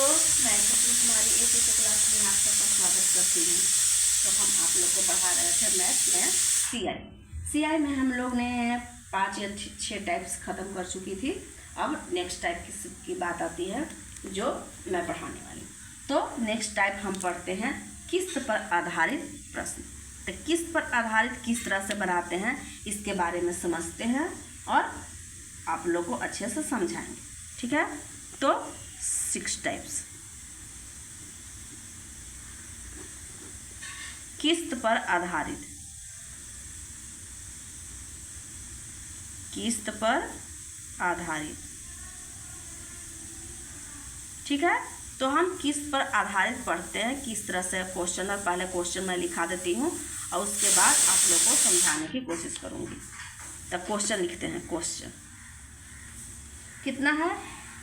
दोस्तों, मैं छुट्टी तुम्हारी एक क्लास में आप सबका स्वागत करती हूँ। तो हम आप लोग को पढ़ा रहे थे मैथ में सीआई में हम लोग ने 5 या 6 टाइप्स ख़त्म कर चुकी थी। अब नेक्स्ट टाइप की बात आती है जो मैं पढ़ाने वाली। तो नेक्स्ट टाइप हम पढ़ते हैं किस्त पर आधारित प्रश्न। तो किस्त पर आधारित किस तरह से बनाते हैं इसके बारे में समझते हैं और आप लोग को अच्छे से समझाएंगे। ठीक है, तो 6 टाइप्स। किस्त पर आधारित, किस्त पर आधारित। ठीक है, तो हम किस्त पर आधारित पढ़ते हैं किस तरह से क्वेश्चन। और पहले क्वेश्चन मैं लिखा देती हूँ और उसके बाद आप लोग को समझाने की कोशिश करूँगी। तो क्वेश्चन लिखते हैं। क्वेश्चन कितना है?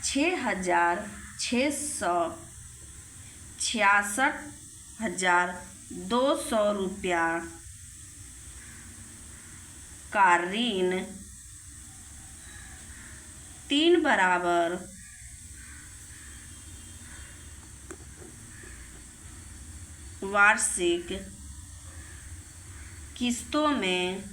6,666,200 रुपया का ऋण 3 बराबर वार्षिक किस्तों में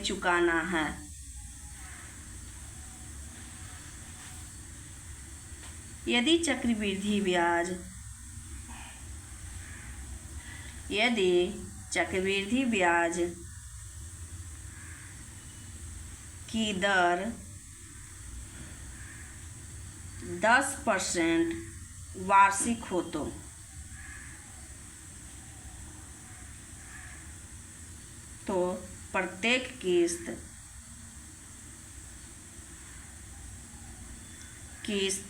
चुकाना है। यदि चक्रवृद्धि ब्याज की दर 10% वार्षिक हो तो प्रत्येक किस्त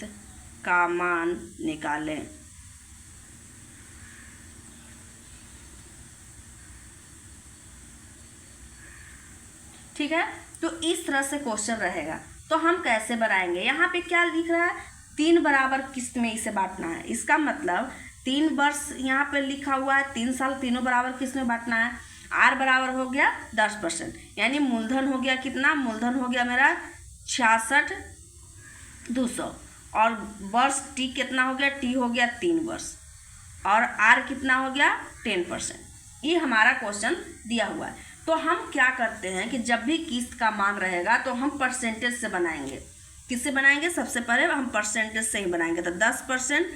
का मान निकालें। ठीक है, तो इस तरह से क्वेश्चन रहेगा। तो हम कैसे बनाएंगे? यहाँ पे क्या लिख रहा है? 3 बराबर किस्त में इसे बांटना है। इसका मतलब 3 वर्ष यहाँ पे लिखा हुआ है, 3 साल तीनों बराबर किस्त में बांटना है। आर बराबर हो गया 10%, यानी मूलधन हो गया कितना? मूलधन हो गया मेरा 66,200 और वर्ष टी कितना हो गया? टी हो गया 3 वर्ष और आर कितना हो गया? 10%। ये हमारा क्वेश्चन दिया हुआ है। तो हम क्या करते हैं कि जब भी किस्त का मान रहेगा तो हम परसेंटेज से बनाएंगे। किससे बनाएंगे? सबसे पहले हम परसेंटेज से ही बनाएंगे। तो 10%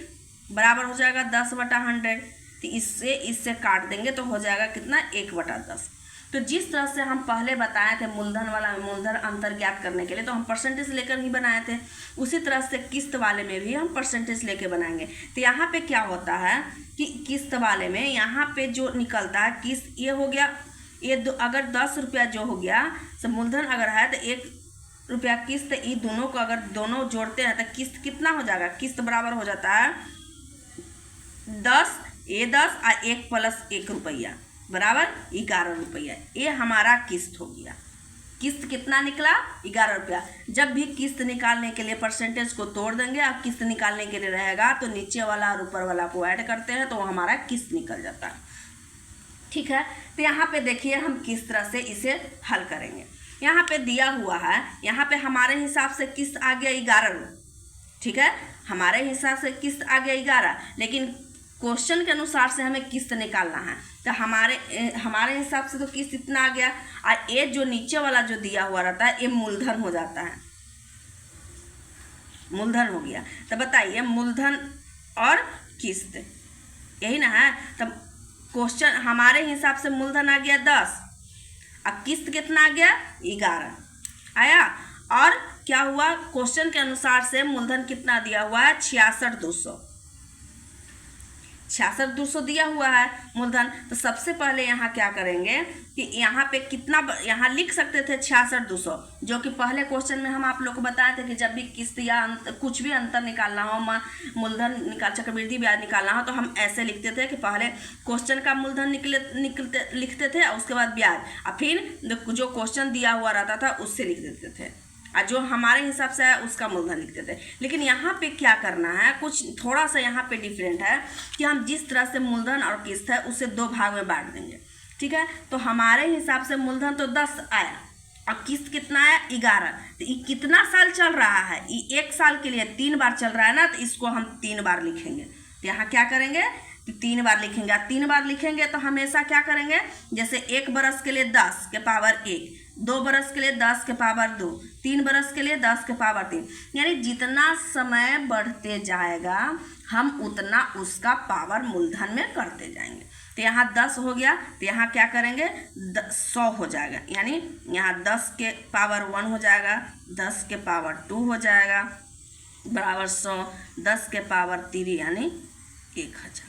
बराबर हो जाएगा 10/100। तो इससे काट देंगे तो हो जाएगा कितना? 1/10। तो जिस तरह से हम पहले बताए थे मूलधन अंतर ज्ञात करने के लिए, तो हम परसेंटेज लेकर ही बनाए थे। उसी तरह से किस्त वाले में भी हम परसेंटेज लेके बनाएंगे। तो यहाँ पे क्या होता है कि किस्त वाले में यहाँ पे जो निकलता है किस्त, ये हो गया ये अगर 10 रुपया जो हो गया, तो मूलधन अगर है तो 1 रुपया किस्त। ये दोनों को अगर दोनों जोड़ते हैं तो किस्त कितना हो जाएगा? किस्त बराबर हो जाता है 10 और 1 + 1 रुपया बराबर 11 रुपया। ये हमारा किस्त हो गया। किस्त कितना निकला? 11 रुपया। जब भी किस्त निकालने के लिए परसेंटेज को तोड़ देंगे, अब किस्त निकालने के लिए रहेगा तो नीचे वाला और ऊपर वाला को ऐड करते हैं तो हमारा किस्त निकल जाता है। ठीक है, तो यहाँ पे देखिए हम किस तरह से इसे हल करेंगे। यहाँ पे दिया हुआ है, यहाँ पे हमारे हिसाब से किस्त आ गया 11। ठीक है, हमारे हिसाब से किस्त आ गया 11, लेकिन क्वेश्चन के अनुसार से हमें किस्त निकालना है। तो हमारे हिसाब से तो किस्त इतना आ गया और ये जो नीचे वाला जो दिया हुआ रहता है ये मूलधन हो जाता है। मूलधन हो गया। तो बताइए, मूलधन और किस्त यही ना है। तब क्वेश्चन हमारे हिसाब से मूलधन आ गया 10 और किस्त कितना आ गया? 11 आया। और क्या हुआ? क्वेश्चन के अनुसार से मूलधन कितना दिया हुआ है? 66,200 दिया हुआ है मूलधन। तो सबसे पहले यहाँ क्या करेंगे कि यहाँ पे कितना, यहाँ लिख सकते थे 66,200, जो कि पहले क्वेश्चन में हम आप लोग को बताए थे कि जब भी किस्त या कुछ भी अंतर निकालना हो, मूलधन चक्रवृद्धि ब्याज निकालना हो, तो हम ऐसे लिखते थे कि पहले क्वेश्चन का मूलधन लिखते थे और उसके बाद ब्याज, और फिर जो क्वेश्चन दिया हुआ रहता था उससे लिख देते थे और जो हमारे हिसाब से है उसका मूलधन लिखते थे। लेकिन यहाँ पे क्या करना है, कुछ थोड़ा सा यहाँ पे डिफरेंट है कि हम जिस तरह से मूलधन और किस्त है उसे 2 भाग में बांट देंगे। ठीक है, तो हमारे हिसाब से मूलधन तो 10 आया, और किस्त कितना है 11। तो ये कितना साल चल रहा है, ये 1 साल के लिए 3 बार चल रहा है ना, तो इसको हम 3 बार लिखेंगे। तो यहाँ क्या करेंगे, तो 3 बार लिखेंगे। 3 बार लिखेंगे तो हमेशा क्या करेंगे, जैसे 1 बरस के लिए 10 के पावर 1, 2 बरस के लिए 10 के पावर 2, 3 बरस के लिए 10 के पावर 3, यानी जितना समय बढ़ते जाएगा हम उतना उसका पावर मूलधन में करते जाएंगे। तो यहाँ 10 हो गया, तो यहाँ क्या करेंगे 100 हो जाएगा, यानी यहाँ 10 के पावर 1 हो जाएगा, 10 के पावर 2 हो जाएगा बराबर 100, 10 के पावर 3 यानी 1000।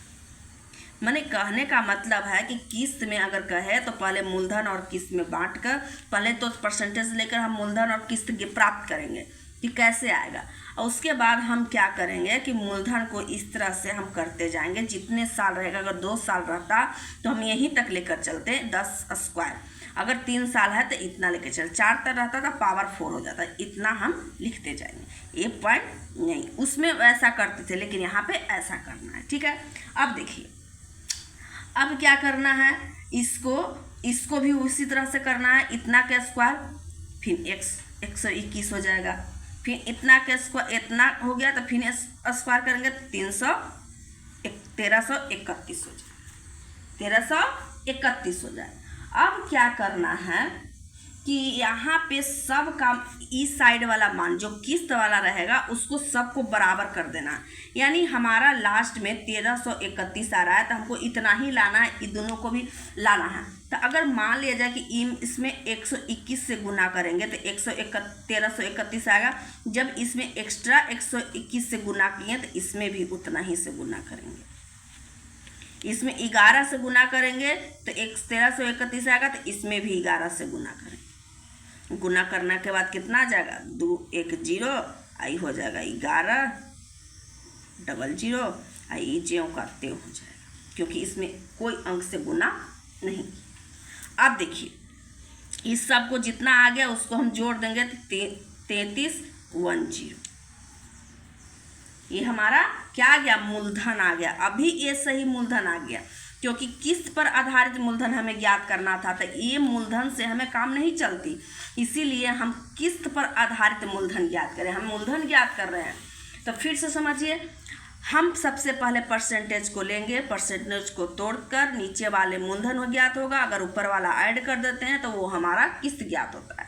मैंने कहने का मतलब है कि किस्त में अगर कहे तो पहले मूलधन और किस्त में बांट कर पहले तो परसेंटेज लेकर हम मूलधन और किस्त के प्राप्त करेंगे कि कैसे आएगा, और उसके बाद हम क्या करेंगे कि मूलधन को इस तरह से हम करते जाएंगे। जितने साल रहेगा, अगर 2 साल रहता तो हम यहीं तक लेकर चलते 10 स्क्वायर, अगर 3 साल है तो इतना लेकर चल, 4 तक रहता था पावर 4 हो जाता, इतना हम लिखते जाएंगे। ये पॉइंट नहीं, उसमें वैसा करते थे लेकिन यहाँ पे ऐसा करना है, ठीक है। अब देखिए अब क्या करना है, इसको भी उसी तरह से करना है, इतना का स्क्वायर फिर 121 हो जाएगा, फिर इतना का स्क्वायर इतना हो गया तो फिर स्क्वायर करेंगे तो 1331 हो जाए, 1331 हो जाए। अब क्या करना है कि यहाँ पे सब का इस साइड वाला मान जो किस्त वाला रहेगा उसको सबको बराबर कर देना है, यानी हमारा लास्ट में 1331 आ रहा है तो हमको इतना ही लाना है, इन दोनों को भी लाना है। तो अगर मान लिया जाए कि इसमें 121 से गुना करेंगे तो 1331 आएगा, जब इसमें एक्स्ट्रा 121 से गुना किए तो इसमें भी उतना ही से गुना करेंगे, इसमें 11 से गुना करेंगे तो 1331 आएगा, तो इसमें भी 11 से गुना करेंगे। गुना करने के बाद कितना आ जाएगा 2 1 0 आई हो जाएगा 11 00 आई ज्यों का त्यों हो जाएगा, क्योंकि इसमें कोई अंक से गुना नहीं। अब देखिए इस सब को जितना आ गया उसको हम जोड़ देंगे तो 3310, ये हमारा क्या आ गया मूलधन आ गया। अभी ये सही मूलधन आ गया, क्योंकि किस्त पर आधारित मूलधन हमें ज्ञात करना था, तो ये मूलधन से हमें काम नहीं चलती, इसीलिए हम किस्त पर आधारित मूलधन ज्ञात करें। हम मूलधन ज्ञात कर रहे हैं तो फिर से समझिए, हम सबसे पहले परसेंटेज को लेंगे, परसेंटेज को तोड़कर नीचे वाले मूलधन ज्ञात होगा, अगर ऊपर वाला ऐड कर देते हैं तो वो हमारा किस्त ज्ञात होता है।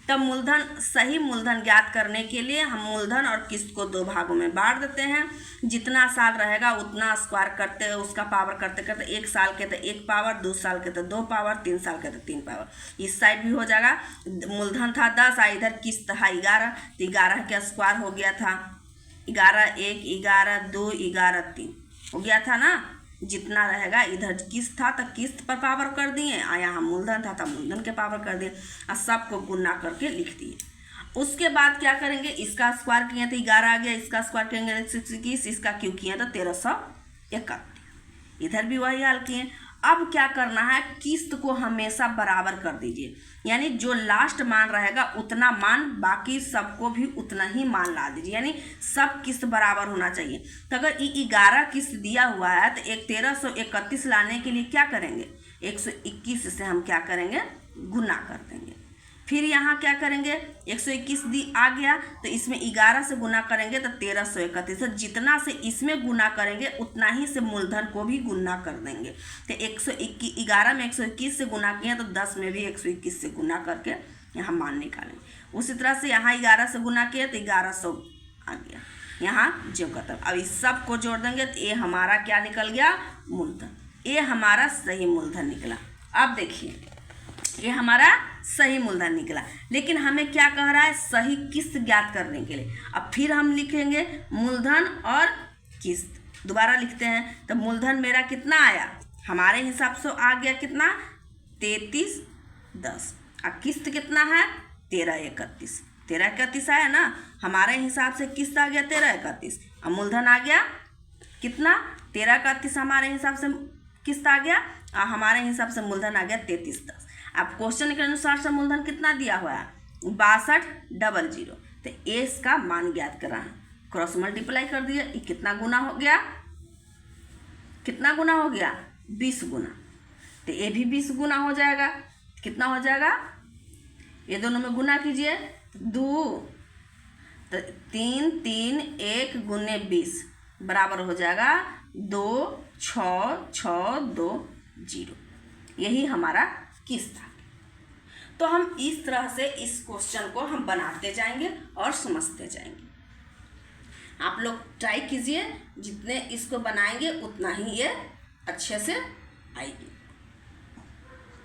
तब मूलधन सही मूलधन ज्ञात करने के लिए हम मूलधन और किस्त को 2 भागों में बांट देते हैं, जितना साल रहेगा उतना स्क्वायर करते उसका पावर करते करते 1 साल के तो 1 पावर, 2 साल के तो 2 पावर, 3 साल के तो 3 पावर। इस साइड भी हो जाएगा, मूलधन था 10 इधर किस्त था 11, तो 11 का स्क्वायर हो गया था 11 1 11 2 11 3 हो गया था ना। जितना रहेगा इधर किस्त था तो किस्त पर पावर कर दिए, यहाँ मूलधन था तो मूलधन के पावर कर दिए, और सबको गुना करके लिख दिए। उसके बाद क्या करेंगे, इसका स्क्वायर किए तो 11 आ गया, इसका स्क्वायर करेंगे 121, इसका क्यों किए तो 1331, इधर भी वही हाल किए। अब क्या करना है, किस्त को हमेशा बराबर कर दीजिए, यानी जो लास्ट मान रहेगा उतना मान, बाकी सबको भी उतना ही मान ला दीजिए, यानी सब किस्त बराबर होना चाहिए। तो अगर 11 किस्त दिया हुआ है तो 1331 लाने के लिए क्या करेंगे, 121 से हम क्या करेंगे गुना कर देंगे। फिर यहाँ क्या करेंगे, 121 आ गया तो इसमें 11 से गुना करेंगे तो 1331, जितना से इसमें गुना करेंगे उतना ही से मूलधन को भी गुना कर देंगे। तो 11 में 121 से गुना किए तो 10 में भी 121 से गुना करके यहाँ मान निकालेंगे। उसी तरह से यहाँ 11 से गुना किए तो 1100 आ गया, यहाँ जो खत्म। अब इस सब को जोड़ देंगे तो ये हमारा क्या निकल गया मूलधन, ये हमारा सही मूलधन निकला। अब देखिए ये हमारा सही मूलधन निकला, लेकिन हमें क्या कह रहा है, सही किस्त ज्ञात करने के लिए। अब फिर हम लिखेंगे मूलधन और किस्त, दोबारा लिखते हैं। तो मूलधन मेरा कितना आया, हमारे हिसाब से आ गया कितना 3310, और किस्त कितना है 1331, 1331 आया ना, हमारे हिसाब से किस्त आ गया 1331, और मूलधन आ गया कितना 1331, हमारे हिसाब से किस्त आ गया, और हमारे हिसाब से मूलधन आ गया 3310। अब क्वेश्चन के अनुसार से मूलधन कितना दिया हुआ है 6200, तो ए इसका मान ज्ञात करा है, क्रॉस मल्टीप्लाई कर दिया, ये कितना गुना हो गया, कितना गुना हो गया 20 गुना, तो ये भी 20 गुना हो जाएगा, कितना हो जाएगा ये दोनों में गुना कीजिए, 2 तो 3 3 1 गुने 20 बराबर हो जाएगा 2 6 6 2 0। यही हमारा किस था। तो हम इस तरह से इस क्वेश्चन को हम बनाते जाएंगे और समझते जाएंगे। आप लोग ट्राई कीजिए, जितने इसको बनाएंगे उतना ही ये अच्छे से आएगी।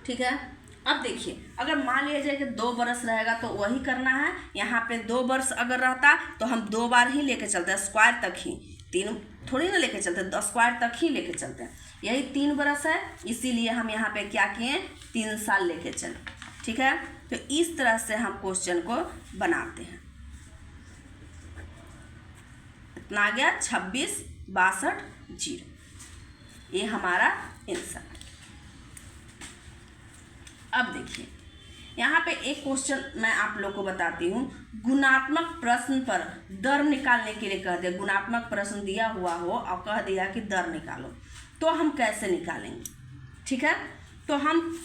ठीक है। अब देखिए, अगर मान लिया जाए कि 2 बरस रहेगा तो वही करना है। यहाँ पे 2 बरस अगर रहता तो हम 2 बार ही लेके चलते हैं, स्क्वायर तक ही, 3 थोड़ी ना लेके चलते, 10 स्क्वायर तक ही लेके चलते हैं। यही 3 बरस है, इसीलिए हम यहाँ पे क्या किए, 3 साल लेके चले। ठीक है। तो इस तरह से हम क्वेश्चन को बनाते हैं। इतना आ गया 26 62 0। ये हमारा आंसर। अब देखिए, यहाँ पे एक क्वेश्चन मैं आप लोग को बताती हूँ। गुणात्मक प्रश्न पर दर निकालने के लिए कह दिया, गुणात्मक प्रश्न दिया हुआ हो और कह दिया कि दर निकालो, तो हम कैसे निकालेंगे। ठीक है। तो हम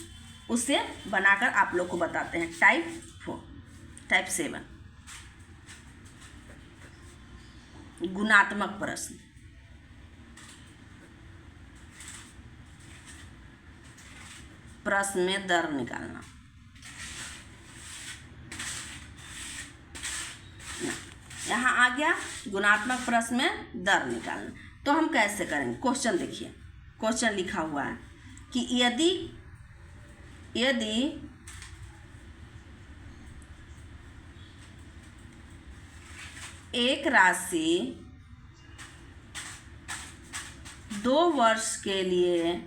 उसे बनाकर आप लोग को बताते हैं। टाइप 7 गुणात्मक प्रश्न। प्रश्न में दर निकालना। यहाँ आ गया गुणात्मक प्रश्न में दर निकालना। तो हम कैसे करेंगे, क्वेश्चन देखिए। क्वेश्चन लिखा हुआ है कि यदि एक राशि 2 वर्ष के लिए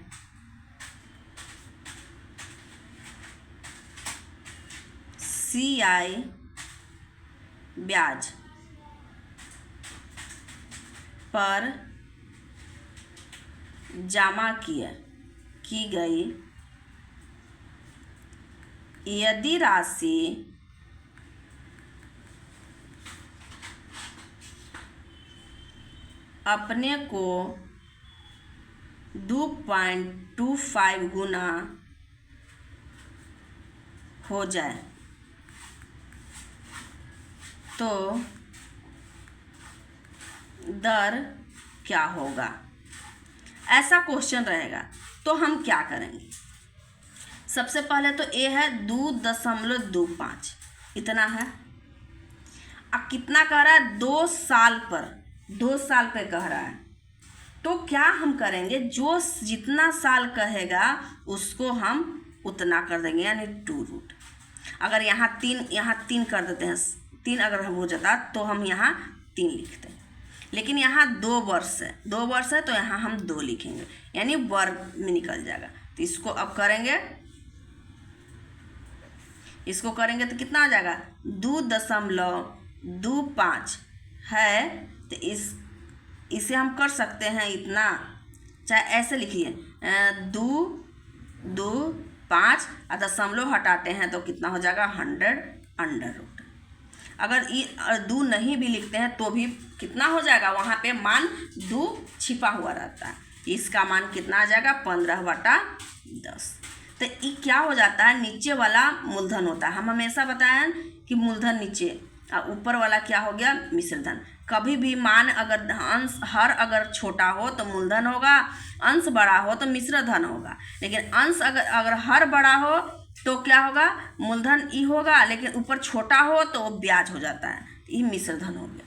CI ब्याज पर जमा की गई, यदि राशि अपने को 2.25 गुना हो जाए तो दर क्या होगा। ऐसा क्वेश्चन रहेगा। तो हम क्या करेंगे, सबसे पहले तो ये है 2.25 इतना है। अब कितना कह रहा है, 2 साल पर, 2 साल पे कह रहा है। तो क्या हम करेंगे, जो जितना साल कहेगा उसको हम उतना कर देंगे, यानी 2 रूट। अगर यहाँ 3 कर देते हैं, 3 अगर हो जाता तो हम यहाँ 3 लिखते हैं। लेकिन यहाँ 2 वर्ष है, 2 वर्ष है तो यहाँ हम 2 लिखेंगे, यानी वर्ग में निकल जाएगा। तो इसको अब करेंगे, इसको करेंगे तो कितना आ जाएगा, 2.25 है। तो इसे हम कर सकते हैं इतना, चाहे ऐसे लिखिए 2.25 और दशमलव हटाते हैं तो कितना हो जाएगा 100 अंडर रूट। अगर 2 नहीं भी लिखते हैं तो भी कितना हो जाएगा, वहाँ पे मान 2 छिपा हुआ रहता है। इसका मान कितना आ जाएगा 15/10। तो ये क्या हो जाता है, नीचे वाला मूलधन होता है। हम हमेशा बताएं कि मूलधन नीचे और ऊपर वाला क्या हो गया, मिश्रधन। कभी भी मान अगर अंश हर अगर छोटा हो तो मूलधन होगा, अंश बड़ा हो तो मिश्रधन होगा। लेकिन अंश अगर हर बड़ा हो तो क्या होगा, मूलधन ई होगा, लेकिन ऊपर छोटा हो तो ब्याज हो जाता है, ये मिश्रधन हो गया।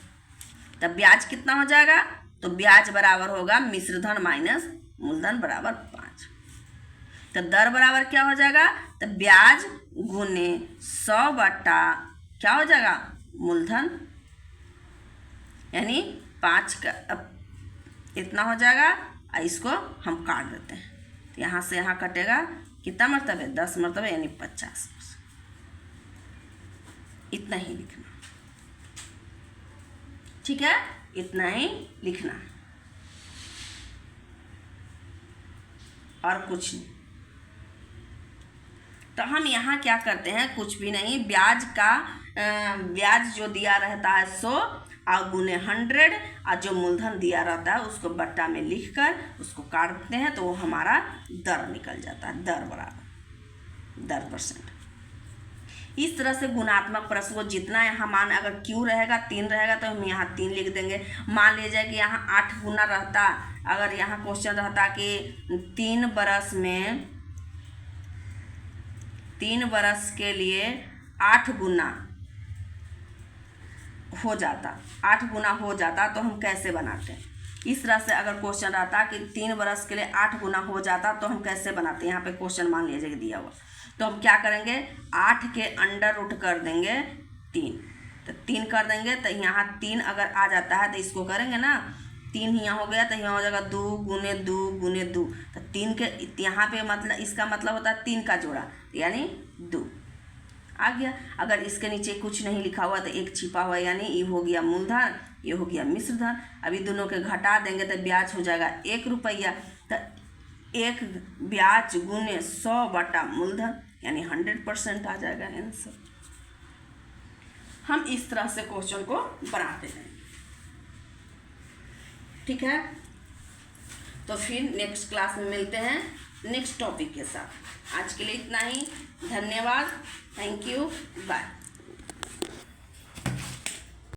तब ब्याज कितना हो जाएगा, तो ब्याज बराबर होगा मिश्रधन माइनस मूलधन बराबर 5। तो दर बराबर क्या हो जाएगा, तो ब्याज गुने 100 बटा क्या हो जाएगा, मूलधन, यानी 5 का इतना हो जाएगा। और इसको हम काट देते हैं, तो यहाँ से यहाँ कटेगा, कितना मरतबे, 10 मरतबे, यानी 50। इतना ही लिखना, ठीक है, इतना ही लिखना और कुछ नहीं। तो हम यहाँ क्या करते हैं, कुछ भी नहीं, ब्याज जो दिया रहता है 100 और गुने 100 और जो मूलधन दिया रहता है उसको बट्टा में लिखकर उसको काट देते हैं, तो वो हमारा दर निकल जाता है। दर बराबर 10%। इस तरह से गुणात्मक प्रश्न को जितना यहाँ मान अगर Q रहेगा 3 रहेगा तो हम यहाँ 3 लिख देंगे। मान लीजिए कि यहाँ 8 गुना रहता, अगर यहाँ क्वेश्चन रहता कि 3 बरस के लिए 8 गुना हो जाता, 8 गुना हो जाता तो हम कैसे बनाते हैं। इस तरह से अगर क्वेश्चन रहता कि 3 बरस के लिए 8 गुना हो जाता तो हम कैसे बनाते हैं। यहाँ पे क्वेश्चन मान लीजिए कि दिया हुआ, तो हम क्या करेंगे, 8 के अंडर रूट कर देंगे 3, तो 3 कर देंगे तो यहाँ 3 अगर आ जाता है तो इसको करेंगे ना, 3 यहाँ हो गया तो यहाँ हो जाएगा 2 गुने 2 गुने 2, तो 3 के यहाँ पे मतलब इसका मतलब होता है 3 का जोड़ा यानी 2 आ गया। अगर इसके नीचे कुछ नहीं लिखा हुआ तो एक छिपा हुआ यानी ये हो गया मूलधन, ये हो गया मिश्र धन। अभी दोनों के घटा देंगे तो ब्याज हो जाएगा 1 रुपया, तो 1 ब्याज गुने 100 बटा मूलधन यानी 100% आ जाएगा आंसर। हम इस तरह से क्वेश्चन को बनाते हैं, ठीक है। तो फिर नेक्स्ट क्लास में मिलते हैं नेक्स्ट टॉपिक के साथ। आज के लिए इतना ही, धन्यवाद, थैंक यू, बाय।